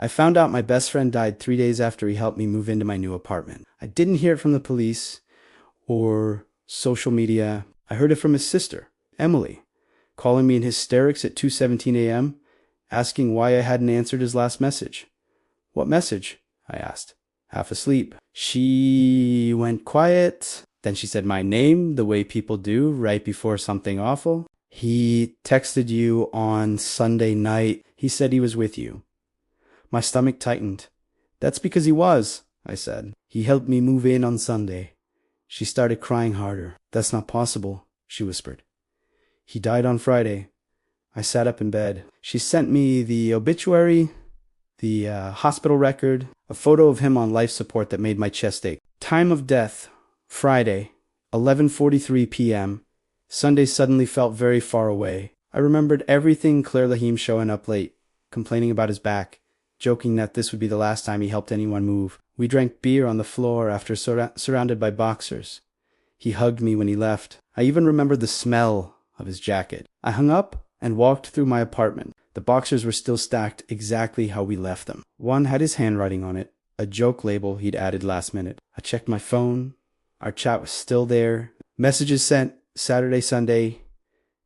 I found out my best friend died 3 days after he helped me move into my new apartment. I didn't hear it from the police or social media. I heard it from his sister, Emily, calling me in hysterics at 2:17 a.m., asking why I hadn't answered his last message. "What message?" I asked, half asleep. She went quiet. Then she said my name, the way people do right before something awful. "He texted you on Sunday night. He said he was with you." My stomach tightened. "That's because he was," I said. "He helped me move in on Sunday." She started crying harder. "That's not possible," she whispered. "He died on Friday." I sat up in bed. She sent me the obituary, the hospital record, a photo of him on life support that made my chest ache. Time of death, Friday, 11:43 p.m. Sunday suddenly felt very far away. I remembered everything, Claire Lahim showing up late, complaining about his back, joking that this would be the last time he helped anyone move. We drank beer on the floor after surrounded by boxers. He hugged me when he left. I even remembered the smell of his jacket. I hung up and walked through my apartment. The boxers were still stacked exactly how we left them. One had his handwriting on it, a joke label he'd added last minute. I checked my phone. Our chat was still there. Messages sent Saturday, Sunday,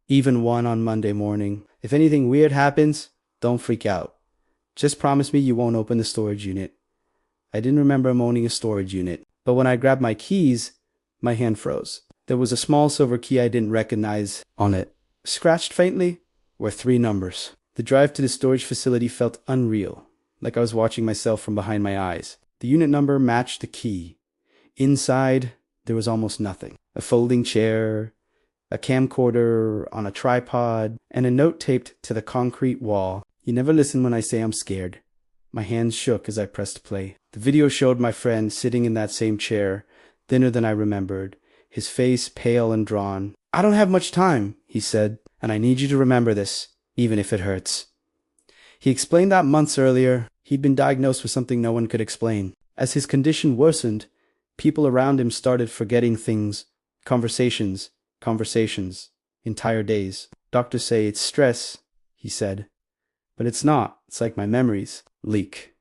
even one on Monday morning. "If anything weird happens, don't freak out. Just promise me you won't open the storage unit." I didn't remember him owning a storage unit, but when I grabbed my keys, my hand froze. There was a small silver key I didn't recognize on it. Scratched faintly were 3 numbers. The drive to the storage facility felt unreal, like I was watching myself from behind my eyes. The unit number matched the key. Inside, there was almost nothing. A folding chair, a camcorder on a tripod, and a note taped to the concrete wall. "You never listen when I say I'm scared." My hands shook as I pressed play. The video showed my friend sitting in that same chair, thinner than I remembered, his face pale and drawn. "I don't have much time," he said, "and I need you to remember this, even if it hurts." He explained that months earlier, he'd been diagnosed with something no one could explain. As his condition worsened, people around him started forgetting things, conversations, entire days. "Doctors say it's stress," he said. "But it's not. It's like my memories leak."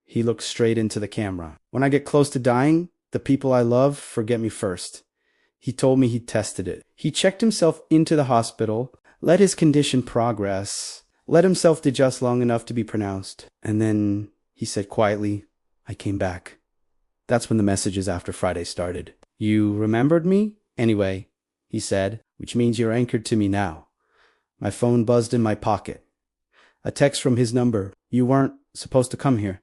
He looked straight into the camera. "When I get close to dying, the people I love forget me first." He told me he'd tested it. He checked himself into the hospital, let his condition progress, let himself digest long enough to be pronounced. And then, he said quietly, I came back. That's when the messages after Friday started. "You remembered me? Anyway," he said, "which means you're anchored to me now." My phone buzzed in my pocket. A text from his number. "You weren't supposed to come here."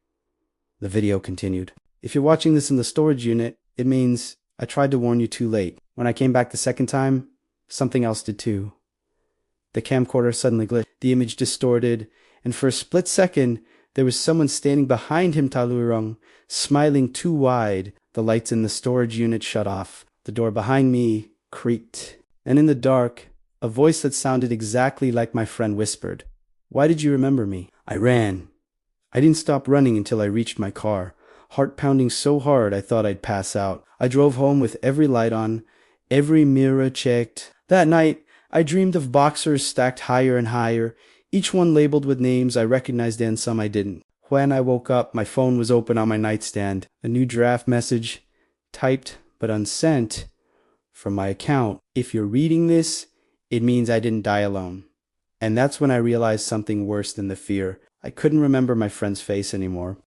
The video continued. "If you're watching this in the storage unit, it means I tried to warn you too late. When I came back the second time, something else did too." The camcorder suddenly glitched, the image distorted, and for a split second, there was someone standing behind him, Talurong, smiling too wide. The lights in the storage unit shut off. The door behind me creaked. And in the dark, a voice that sounded exactly like my friend whispered, "Why did you remember me?" I ran. I didn't stop running until I reached my car, heart pounding so hard I thought I'd pass out. I drove home with every light on, every mirror checked. That night, I dreamed of boxers stacked higher and higher, each one labeled with names I recognized and some I didn't. When I woke up, my phone was open on my nightstand. A new draft message, typed but unsent, from my account. "If you're reading this, it means I didn't die alone." And that's when I realized something worse than the fear. I couldn't remember my friend's face anymore.